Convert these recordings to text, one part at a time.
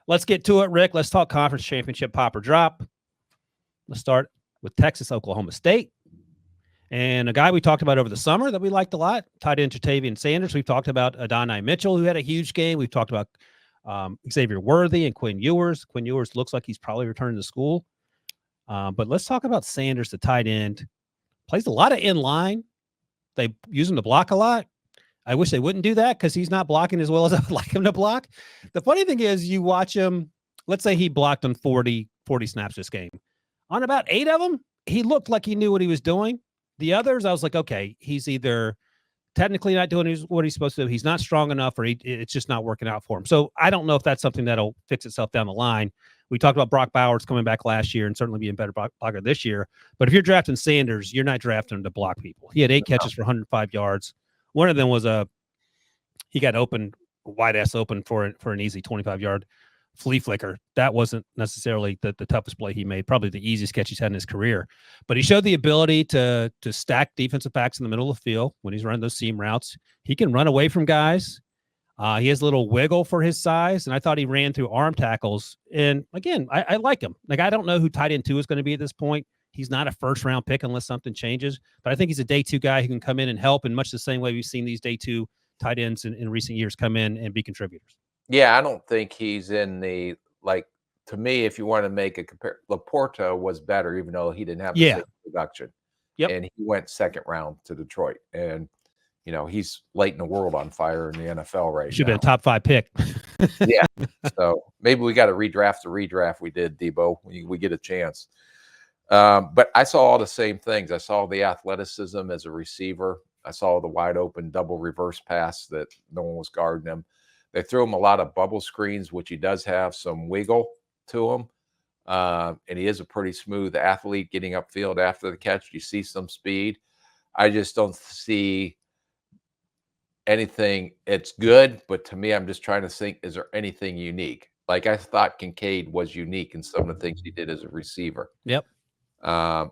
Let's get to it, Rick. Let's talk conference championship pop or drop. Let's start with Texas, Oklahoma State. And a guy we talked about over the summer that we liked a lot, tight end Tavien Sanders. We've talked about Adonai Mitchell, who had a huge game. We've talked about Xavier Worthy and Quinn Ewers. Quinn Ewers looks like he's probably returning to school. But let's talk about Sanders, the tight end. Plays a lot of in-line. They use him to block a lot. I wish they wouldn't do that because he's not blocking as well as I would like him to block. The funny thing is you watch him, let's say he blocked on 40 snaps this game. On about 8 of them, he looked like he knew what he was doing. The others, I was like, okay, he's either technically not doing what he's supposed to do. He's not strong enough or it's just not working out for him. So I don't know if that's something that'll fix itself down the line. We talked about Brock Bowers coming back last year and certainly being a better blocker this year. But if you're drafting Sanders, you're not drafting him to block people. He had 8 catches for 105 yards. One of them was he got open, wide ass open for an easy 25-yard flea flicker. That wasn't necessarily the toughest play he made, probably the easiest catch he's had in his career. But he showed the ability to stack defensive backs in the middle of the field when he's running those seam routes. He can run away from guys. He has a little wiggle for his size, and I thought he ran through arm tackles. And again, I like him. Like, I don't know who tight end 2 is going to be at this point. He's not a first-round pick unless something changes. But I think he's a day 2 guy who can come in and help in much the same way we've seen these day 2 tight ends in recent years come in and be contributors. Yeah, I don't think he's in the, like, to me, if you want to make a compare, Laporta was better, even though he didn't have the same production. Yep. And he went second round to Detroit. And, you know, he's lighting the world on fire in the NFL right now. Should have been a top 5 pick. Yeah. So maybe we got to redraft the redraft we did, Debo. We get a chance. But I saw all the same things. I saw the athleticism as a receiver. I saw the wide open double reverse pass that no one was guarding him. They threw him a lot of bubble screens, which he does have some wiggle to him. And he is a pretty smooth athlete getting upfield after the catch. You see some speed. I just don't see anything. It's good, but to me, I'm just trying to think, is there anything unique? Like, I thought Kincaid was unique in some of the things he did as a receiver. Yep. I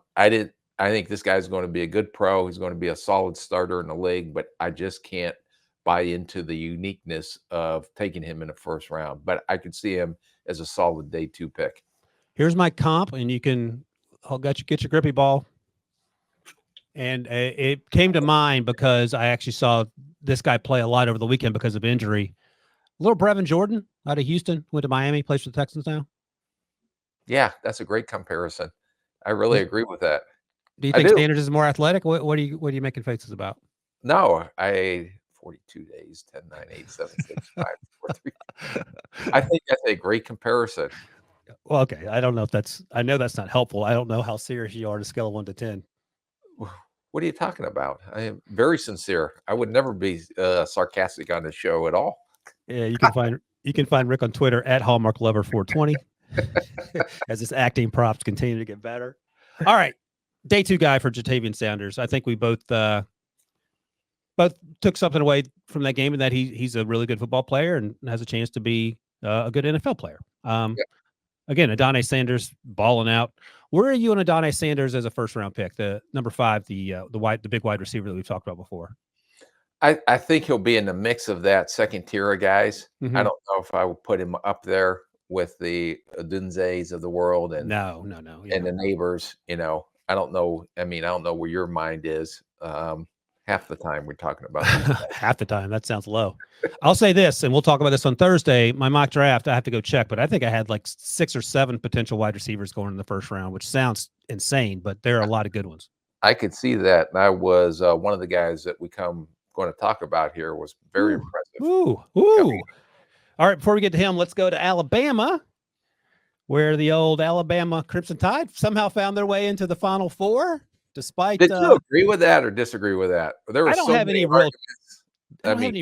think this guy's going to be a good pro. He's going to be a solid starter in the league, but I just can't buy into the uniqueness of taking him in the first round. But I could see him as a solid day 2 pick. Here's my comp, and I'll get your grippy ball. And it came to mind because I actually saw this guy play a lot over the weekend because of injury. Little Brevin Jordan out of Houston, went to Miami, plays for the Texans now. Yeah, that's a great comparison. I really agree with that. Do you think Sanders is more athletic? What are you making faces about? No, 42 days, 10, 9, 8, 7, 6, 5, 4, 3. I think that's a great comparison. Well, okay. I don't know if I know that's not helpful. I don't know how serious you are on a scale of 1 to 10. What are you talking about? I am very sincere. I would never be sarcastic on the show at all. Yeah, you can find Rick on Twitter at HallmarkLover420 as his acting props continue to get better. All right. Day 2 guy for Tavien Sanders. I think we both took something away from that game, and that he's a really good football player and has a chance to be a good NFL player. Again, Adonai Sanders balling out. Where are you on Adonai Sanders as a first-round pick? The number 5, the big wide receiver that we've talked about before. I think he'll be in the mix of that second tier of guys. Mm-hmm. I don't know if I would put him up there with the Odunzes of the world and no, and the neighbors. You know, I don't know. I mean, I don't know where your mind is. Half the time we're talking about half the time. That sounds low. I'll say this, and we'll talk about this on Thursday. My mock draft, I have to go check, but I think I had like 6 or 7 potential wide receivers going in the first round, which sounds insane, but there are a lot of good ones. I could see that. And I was one of the guys that we going to talk about here was very impressive. Ooh. All right, before we get to him, let's go to Alabama, where the old Alabama Crimson Tide somehow found their way into the Final Four. Did you agree with that or disagree with that? I don't have any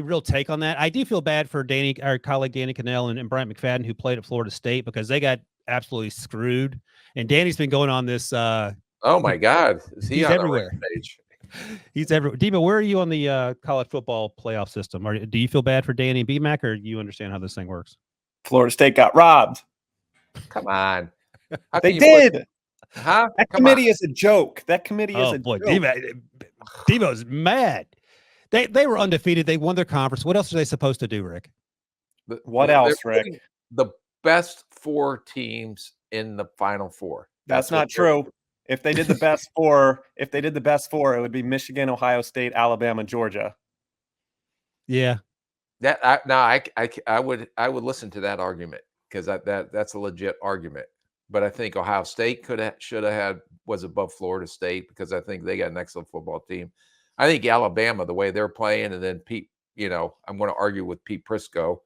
real take on that. I do feel bad for our colleague Danny Cannell and Bryant McFadden, who played at Florida State, because they got absolutely screwed. And Danny's been going on this. Oh my God, he's everywhere. He's everywhere. Debo, where are you on the college football playoff system? Do you feel bad for Danny and BMAC, or do you understand how this thing works? Florida State got robbed. Come on, they did. Huh? That committee is a joke. That committee is a joke. Devo's mad. They were undefeated. They won their conference. What else are they supposed to do, Rick? What else, Rick? The best 4 teams in the Final Four. That's not true. If they did the best four, it would be Michigan, Ohio State, Alabama, Georgia. Yeah. I would listen to that argument because that's a legit argument. But I think Ohio State should have had was above Florida State because I think they got an excellent football team. I think Alabama, the way they're playing, and then Pete, I'm going to argue with Pete Prisco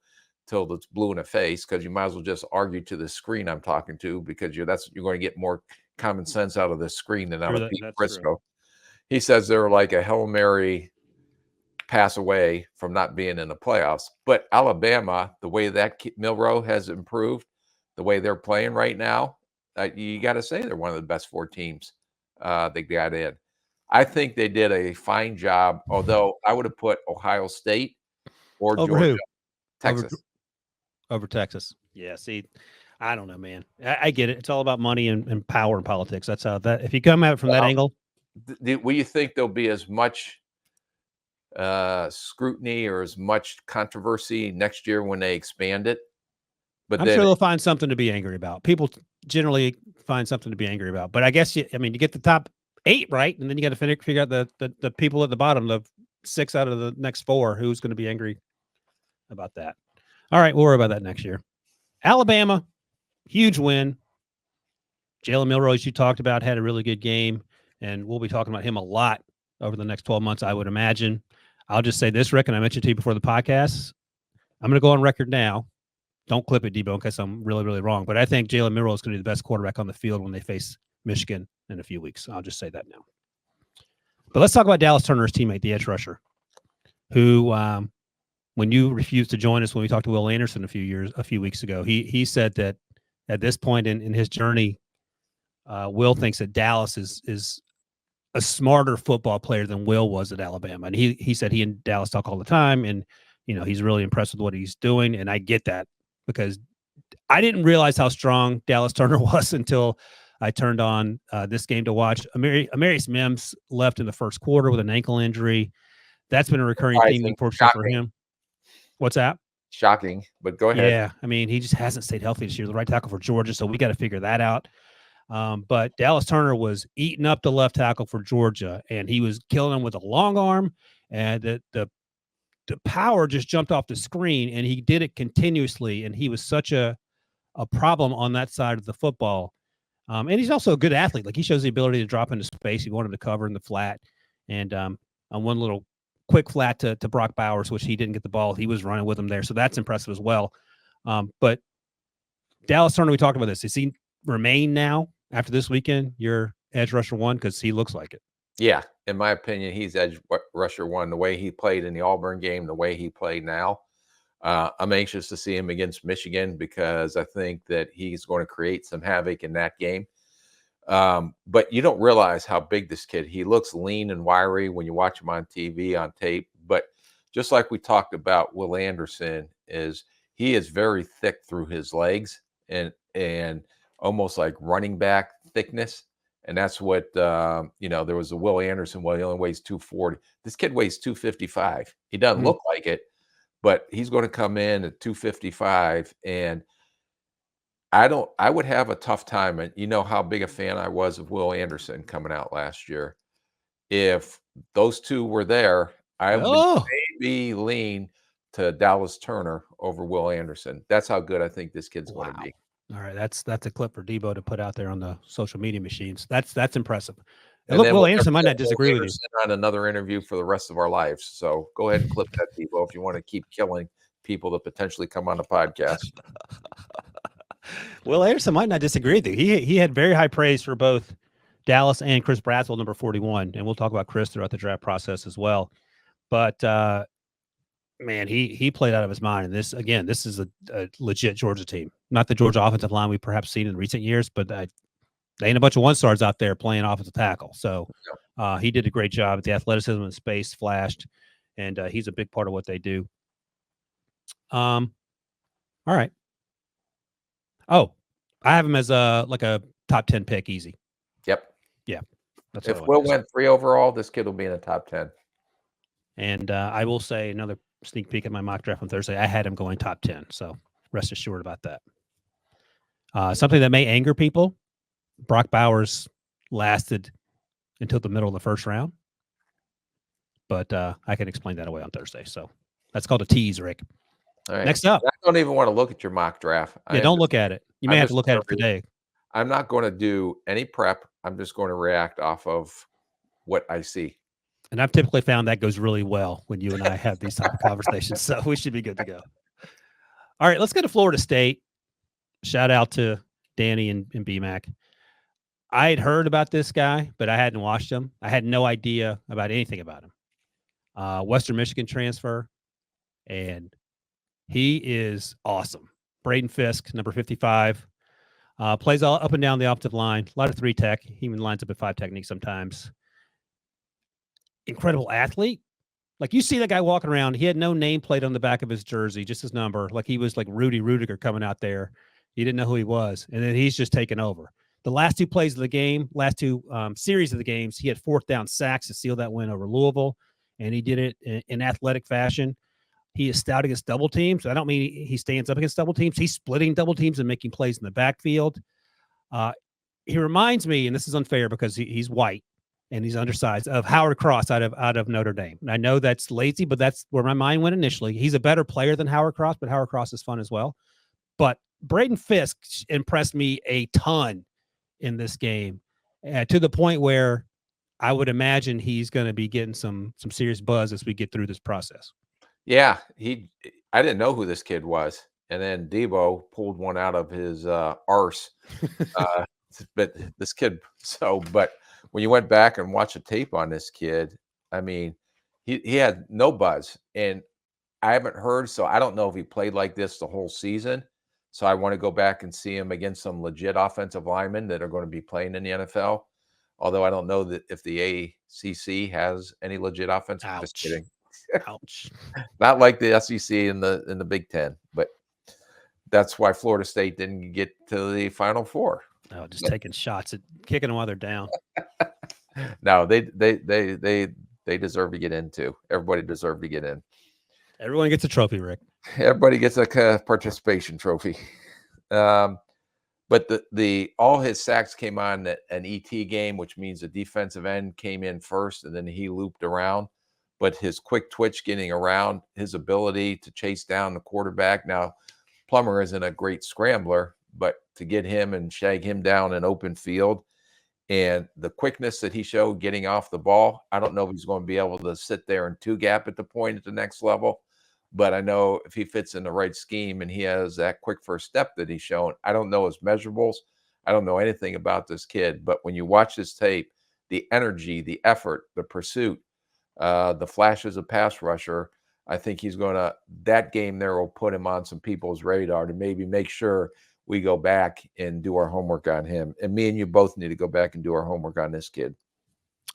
till it's blue in the face because you might as well just argue to the screen I'm talking to because you're going to get more common sense out of the screen than out of Pete Prisco. True. He says they're like a Hail Mary pass away from not being in the playoffs. But Alabama, the way that Milroe has improved, the way they're playing right now, you got to say they're one of the best 4 teams they got in. I think they did a fine job, although I would have put Ohio State or over Georgia, who? Texas. Over Texas. Yeah, see, I don't know, man. I get it. It's all about money and power and politics. That's how that. If you come at it from that angle, will you think there'll be as much scrutiny or as much controversy next year when they expand it? But I'm sure they'll find something to be angry about. People generally find something to be angry about. But I guess you get the top 8 right, and then you got to figure out the people at the bottom, the 6 out of the next 4, who's going to be angry about that. All right, we'll worry about that next year. Alabama, huge win. Jalen Milroe, as you talked about, had a really good game, and we'll be talking about him a lot over the next 12 months, I would imagine. I'll just say this, Rick, and I mentioned to you before the podcast. I'm going to go on record now. Don't clip it, Debo, in case I'm really, really wrong. But I think Jalen Milroe is going to be the best quarterback on the field when they face Michigan in a few weeks. I'll just say that now. But let's talk about Dallas Turner's teammate, the edge rusher, who, when you refused to join us when we talked to Will Anderson a few weeks ago, he said that at this point in his journey, Will thinks that Dallas is a smarter football player than Will was at Alabama. And he said he and Dallas talk all the time, and he's really impressed with what he's doing. And I get that because I didn't realize how strong Dallas Turner was until I turned on this game to watch. Amarius Mims left in the first quarter with an ankle injury. That's been a recurring theme, unfortunately, for him. What's that? Shocking, but go ahead. Yeah, he just hasn't stayed healthy this year. The right tackle for Georgia, so we got to figure that out. But Dallas Turner was eating up the left tackle for Georgia, and he was killing him with a long arm, and the power just jumped off the screen, and he did it continuously, and he was such a problem on that side of the football. And he's also a good athlete. Like, he shows the ability to drop into space. He wanted to cover in the flat, and on one little quick flat to Brock Bowers, which he didn't get the ball, he was running with him there, so that's impressive as well. But Dallas Turner, we talked about this. Does he remain now after this weekend your edge rusher 1? Because he looks like it. Yeah, in my opinion, he's edge rusher 1. The way he played in the Auburn game, the way he played now, I'm anxious to see him against Michigan because I think that he's going to create some havoc in that game. But you don't realize how big this kid. He looks lean and wiry when you watch him on TV, on tape. But just like we talked about, Will Anderson he is very thick through his legs and almost like running back thickness. And that's what, there was a Will Anderson. Well, he only weighs 240. This kid weighs 255. He doesn't look like it, but he's going to come in at 255. And I would have a tough time. And you know how big a fan I was of Will Anderson coming out last year. If those two were there, I would maybe lean to Dallas Turner over Will Anderson. That's how good I think this kid's going to be. All right, that's a clip for Debo to put out there on the social media machines. That's impressive. And look, Will Anderson might not disagree with you on another interview for the rest of our lives. So go ahead and clip that, Debo, if you want to keep killing people that potentially come on the podcast. Will Anderson might not disagree with you. He had very high praise for both Dallas and Chris Bradswell, number 41, and we'll talk about Chris throughout the draft process as well. But man, he played out of his mind. And this is a legit Georgia team, not the Georgia offensive line we've perhaps seen in recent years, but they ain't a bunch of one-stars out there playing offensive tackle. So he did a great job. The athleticism and space flashed, and he's a big part of what they do. All right. Oh, I have him as a top 10 pick, easy. Yep. Yeah. That's if Will went 3 overall, this kid will be in the top 10. And I will say another sneak peek at my mock draft on Thursday. I had him going top 10, so rest assured about that. Something that may anger people. Brock Bowers lasted until the middle of the first round, but I can explain that away on Thursday. So that's called a tease, Rick. All right. Next up. I don't even want to look at your mock draft. Yeah, don't look at it. You may I'm have just to look at it today. I'm not going to do any prep. I'm just going to react off of what I see. And I've typically found that goes really well when you and I have these type of conversations. So we should be good to go. All right, let's go to Florida State. Shout out to Danny and BMAC. I had heard about this guy, but I hadn't watched him. I had no idea about anything about him. Western Michigan transfer, and he is awesome. Braden Fisk, number 55, plays all up and down the offensive line. A lot of 3-tech. He even lines up at 5 technique sometimes. Incredible athlete. Like, you see that guy walking around. He had no nameplate on the back of his jersey, just his number. Like, he was like Rudy Rudiger coming out there. You didn't know who he was. And then he's just taken over. The last 2 plays of the game, last 2 series of the games, he had 4th down sacks to seal that win over Louisville. And he did it in athletic fashion. He is stout against double teams. I don't mean he stands up against double teams. He's splitting double teams and making plays in the backfield. He reminds me, and this is unfair because he's white and he's undersized, of Howard Cross out of Notre Dame. And I know that's lazy, but that's where my mind went initially. He's a better player than Howard Cross, but Howard Cross is fun as well. But Braden Fisk impressed me a ton in this game, to the point where I would imagine he's going to be getting some serious buzz as we get through this process. Yeah, I didn't know who this kid was, and then Debo pulled one out of his arse. But this kid, but when you went back and watched the tape on this kid, I mean, he had no buzz, and I haven't heard, so I don't know if he played like this the whole season. So I want to go back and see him against some legit offensive linemen that are going to be playing in the NFL. Although I don't know that if the ACC has any legit offensive. Ouch. Just kidding. Ouch. Not like the SEC in the Big Ten, but that's why Florida State didn't get to the Final Four. No, just taking shots at kicking them while they're down. No, they deserve to get in too. Everybody deserved to get in. Everyone gets a trophy, Rick. Everybody gets a participation trophy. But the all his sacks came on an ET game, which means the defensive end came in first and then he looped around. But his quick twitch getting around, his ability to chase down the quarterback. Now, Plummer isn't a great scrambler, but to get him and shag him down in open field, and the quickness that he showed getting off the ball, I don't know if he's going to be able to sit there and 2-gap at the point at the next level. But I know if he fits in the right scheme and he has that quick first step that he's shown, I don't know his measurables. I don't know anything about this kid. But when you watch this tape, the energy, the effort, the pursuit, the flashes of pass rusher, I think that game there will put him on some people's radar to maybe make sure we go back and do our homework on him. And me and you both need to go back and do our homework on this kid.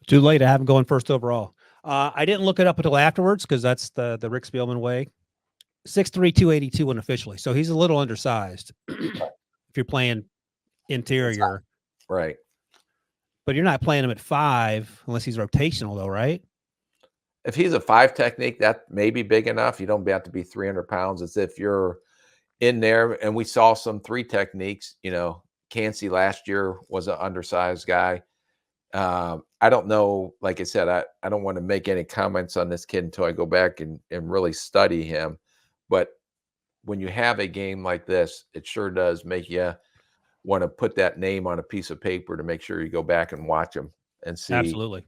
Too late to have him going first overall. I didn't look it up until afterwards because that's the Rick Spielman way. 6'3", 282 unofficially. So he's a little undersized if you're playing interior. Right. But you're not playing him at 5 unless he's rotational, though, right? If he's a 5 technique, that may be big enough. You don't have to be 300 pounds. It's if you're in there, and we saw some 3 techniques. Cansey last year was an undersized guy. I don't know. Like I said, I don't want to make any comments on this kid until I go back and really study him. But when you have a game like this, it sure does make you want to put that name on a piece of paper to make sure you go back and watch him and see. Absolutely.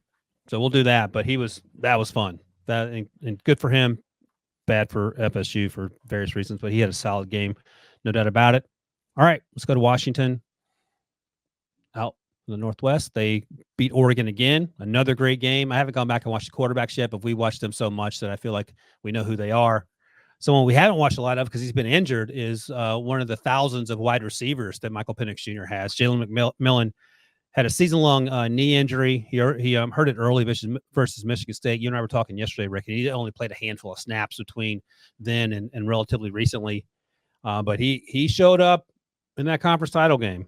So we'll do that. But that was fun. And good for him. Bad for FSU for various reasons, but he had a solid game, no doubt about it. All right, let's go to Washington. Out in the Northwest, they beat Oregon again. Another great game. I haven't gone back and watched the quarterbacks yet, but we watched them so much that I feel like we know who they are. Someone we haven't watched a lot of because he's been injured is one of the thousands of wide receivers that Michael Penix Jr. has. Jaylen McMillan had a season-long knee injury. He hurt it early versus Michigan State. You and I were talking yesterday, Rick, and he only played a handful of snaps between then and relatively recently. But he showed up in that conference title game.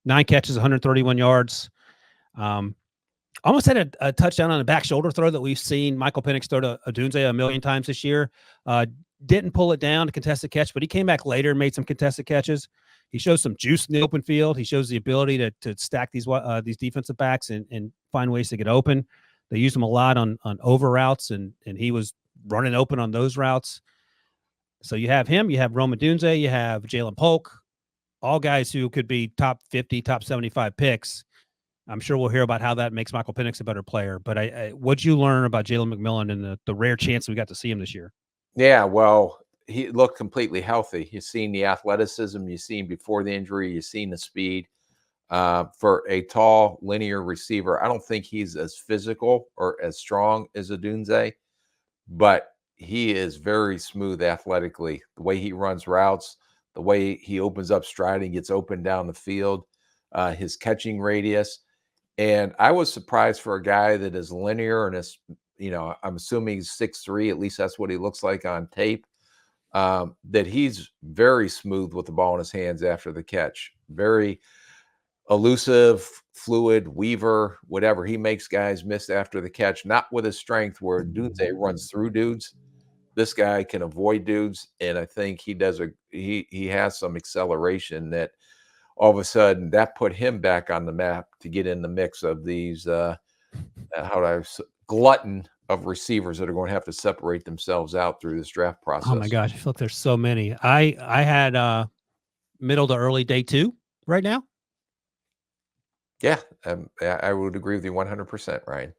9 catches, 131 yards. Almost had a touchdown on a back shoulder throw that we've seen Michael Penix throw to Odunze a million times this year. Didn't pull it down to contested catch, but he came back later and made some contested catches. He shows some juice in the open field. He shows the ability to stack these defensive backs and find ways to get open. They use him a lot on over routes, and he was running open on those routes. So you have him, you have Roma Dunze, you have Jalen Polk, all guys who could be top 50, top 75 picks. I'm sure we'll hear about how that makes Michael Penix a better player. But what'd you learn about Jaylen McMillan and the rare chance we got to see him this year? Yeah, well, he looked completely healthy. You've seen the athleticism, you've seen before the injury, you've seen the speed. For a tall, linear receiver, I don't think he's as physical or as strong as a Dunze, but he is very smooth athletically. The way he runs routes, the way he opens up stride and gets open down the field, his catching radius. And I was surprised for a guy that is linear and is, I'm assuming he's 6'3", at least that's what he looks like on tape, that he's very smooth with the ball in his hands after the catch. Very elusive, fluid, weaver, whatever. He makes guys miss after the catch, not with his strength where Dunze runs through dudes. This guy can avoid dudes, and I think he does he has some acceleration that all of a sudden that put him back on the map to get in the mix of these glutton of receivers that are going to have to separate themselves out through this draft process. Oh my gosh, I feel like there's so many. I had middle to early day 2 right now. Yeah, I would agree with you 100%, Ryan.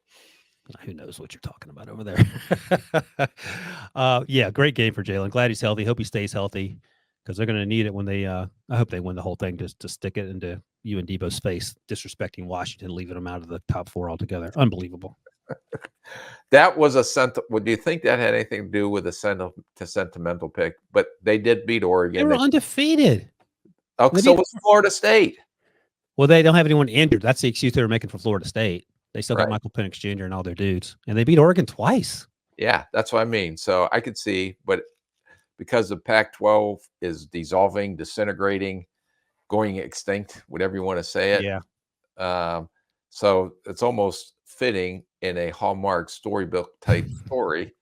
Who knows what you're talking about over there? Yeah, great game for Jaylen. Glad he's healthy. Hope he stays healthy because they're going to need it when they. I hope they win the whole thing just to stick it into you and Debo's face, disrespecting Washington, leaving them out of the top 4 altogether. Unbelievable. That was do you think that had anything to do with a sentimental pick? But they did beat Oregon. They were undefeated. Oh, so was Florida State. Well, they don't have anyone injured. That's the excuse they were making for Florida State. They still got Right. Michael Penix Jr. and all their dudes, and they beat Oregon twice. Yeah, that's what I mean. So I could see, but because the Pac-12 is dissolving, disintegrating, going extinct, whatever you want to say it. Yeah. So it's almost fitting in a Hallmark storybook type story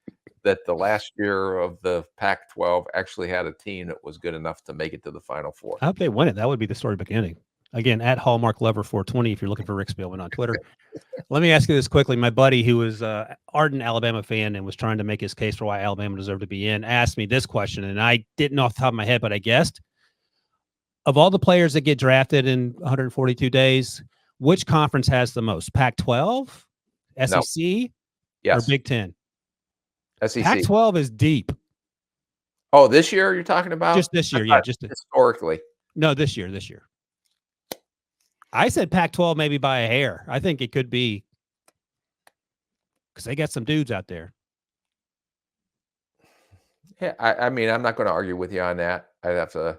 that the last year of the Pac-12 actually had a team that was good enough to make it to the Final Four. I hope they win it. That would be the storybook ending. Again, at Hallmark Lover 420 if you're looking for Rick Spielman on Twitter. Let me ask you this quickly. My buddy, who was an ardent Alabama fan and was trying to make his case for why Alabama deserved to be in, asked me this question, and I didn't off the top of my head, but I guessed. Of all the players that get drafted in 142 days, which conference has the most? Pac-12, SEC, Yes. or Big Ten? SEC. Pac-12 is deep. Oh, this year you're talking about? Just this year, yeah. Just historically. No, this year. I said Pac-12 maybe by a hair. I think it could be because they got some dudes out there. Yeah, I mean, I'm not going to argue with you on that. I'd have to,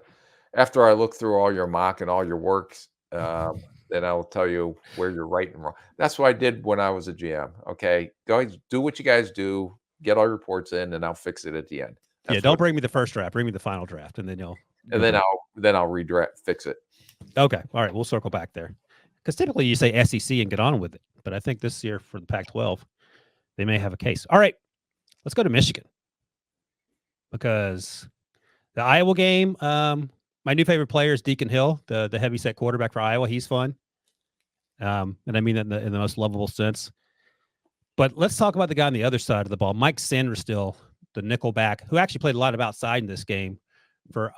after I look through all your mock and all your works, then I'll tell you where you're right and wrong. That's what I did when I was a GM. Okay, go do what you guys do, get all your reports in, and I'll fix it at the end. That's don't bring me the first draft. Bring me the final draft, and then you'll. And then I'll redraft, fix it. Okay, all right, we'll circle back there. Because typically you say SEC and get on with it, but I think this year for the Pac-12, they may have a case. All right, let's go to Michigan because the Iowa game. My new favorite player is Deacon Hill, the heavyset quarterback for Iowa. He's fun, and I mean that in the most lovable sense. But let's talk about the guy on the other side of the ball, Mike Sanders, still the nickelback, who actually played a lot of outside in this game for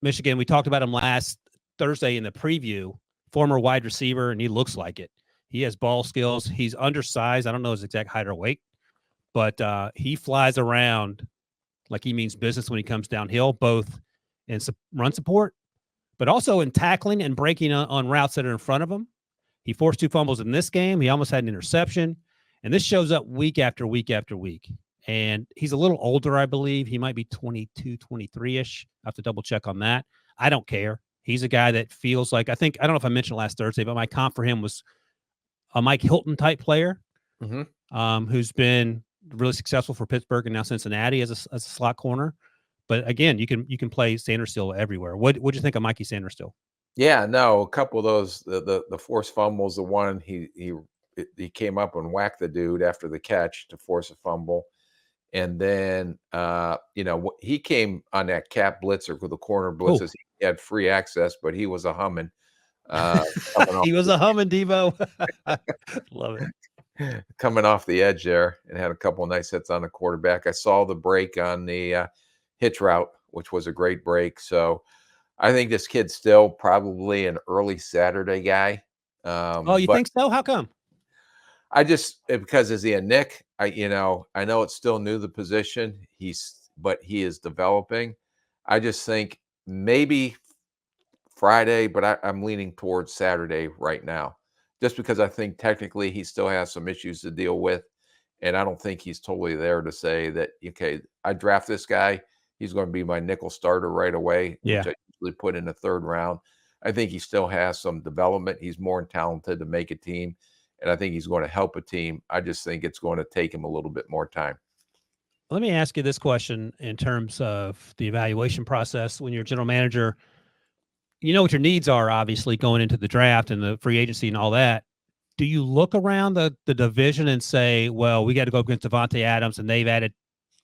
Michigan. We talked about him last Thursday in the preview. Former wide receiver, and he looks like it. He has ball skills. He's undersized. I don't know his exact height or weight, but he flies around like he means business when he comes downhill, both in run support, but also in tackling and breaking on routes that are in front of him. He forced 2 fumbles in this game. He almost had an interception, and this shows up week after week after week. And he's a little older, I believe. He might be 22, 23-ish. I have to double check on that. I don't care. He's a guy that feels like, I don't know if I mentioned last Thursday, but my comp for him was a Mike Hilton type player who's been really successful for Pittsburgh and now Cincinnati as a slot corner. But again, you can play Sanders still everywhere. What'd you think of Mikey Sanders still? Yeah, no, a couple of those, the forced fumbles, the one he came up and whacked the dude after the catch to force a fumble. And then, he came on that cap blitzer with the corner blitzes. He had free access, but he was a humming. He was a humming, Debo. Love it. Coming off the edge there and had a couple of nice hits on the quarterback. I saw the break on the hitch route, which was a great break. So I think this kid's still probably an early Saturday guy. You think so? How come? Because is he a Nick? I know it's still new, the position. But he is developing. I just think maybe Friday, but I'm leaning towards Saturday right now, just because I think technically he still has some issues to deal with. And I don't think he's totally there to say that, okay, I draft this guy, he's going to be my nickel starter right away, Yeah. which I usually put in the third round. I think he still has some development. He's more talented to make a team, and I think he's going to help a team. I just think it's going to take him a little bit more time. Let me ask you this question in terms of the evaluation process. When you're a general manager, you know what your needs are, obviously, going into the draft and the free agency and all that. Do you look around the division and say, well, we got to go against Devontae Adams, and they've added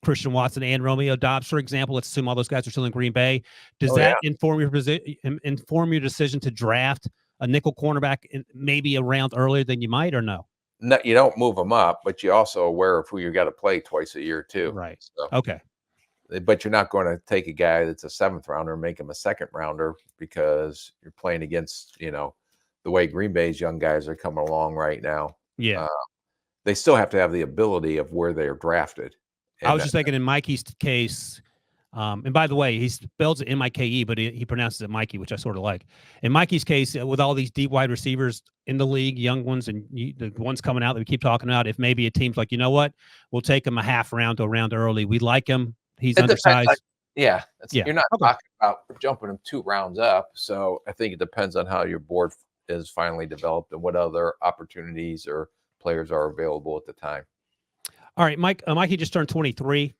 Christian Watson and Romeo Doubs, for example? Let's assume all those guys are still in Green Bay. Does that inform your decision to draft a nickel cornerback maybe a round earlier than you might, or no? No, you don't move them up, but you're also aware of who you got to play twice a year too. Right. So, okay. But you're not going to take a guy that's a 7th rounder and make him a 2nd rounder because you're playing against, the way Green Bay's young guys are coming along right now. Yeah. They still have to have the ability of where they're drafted. And I was just thinking in Mikey's case, and by the way, he spells it M-I-K-E, but he pronounces it Mikey, which I sort of like. In Mikey's case, with all these deep wide receivers in the league, young ones, and the ones coming out that we keep talking about, if maybe a team's like, you know what, we'll take him a half round to a round early. We like him. He's undersized. You're not talking about jumping him 2 rounds up. So I think it depends on how your board is finally developed and what other opportunities or players are available at the time. All right, Mikey just turned 23,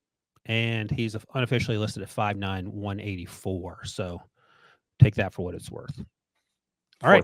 and he's unofficially listed at 5'9", 184. So take that for what it's worth. All right.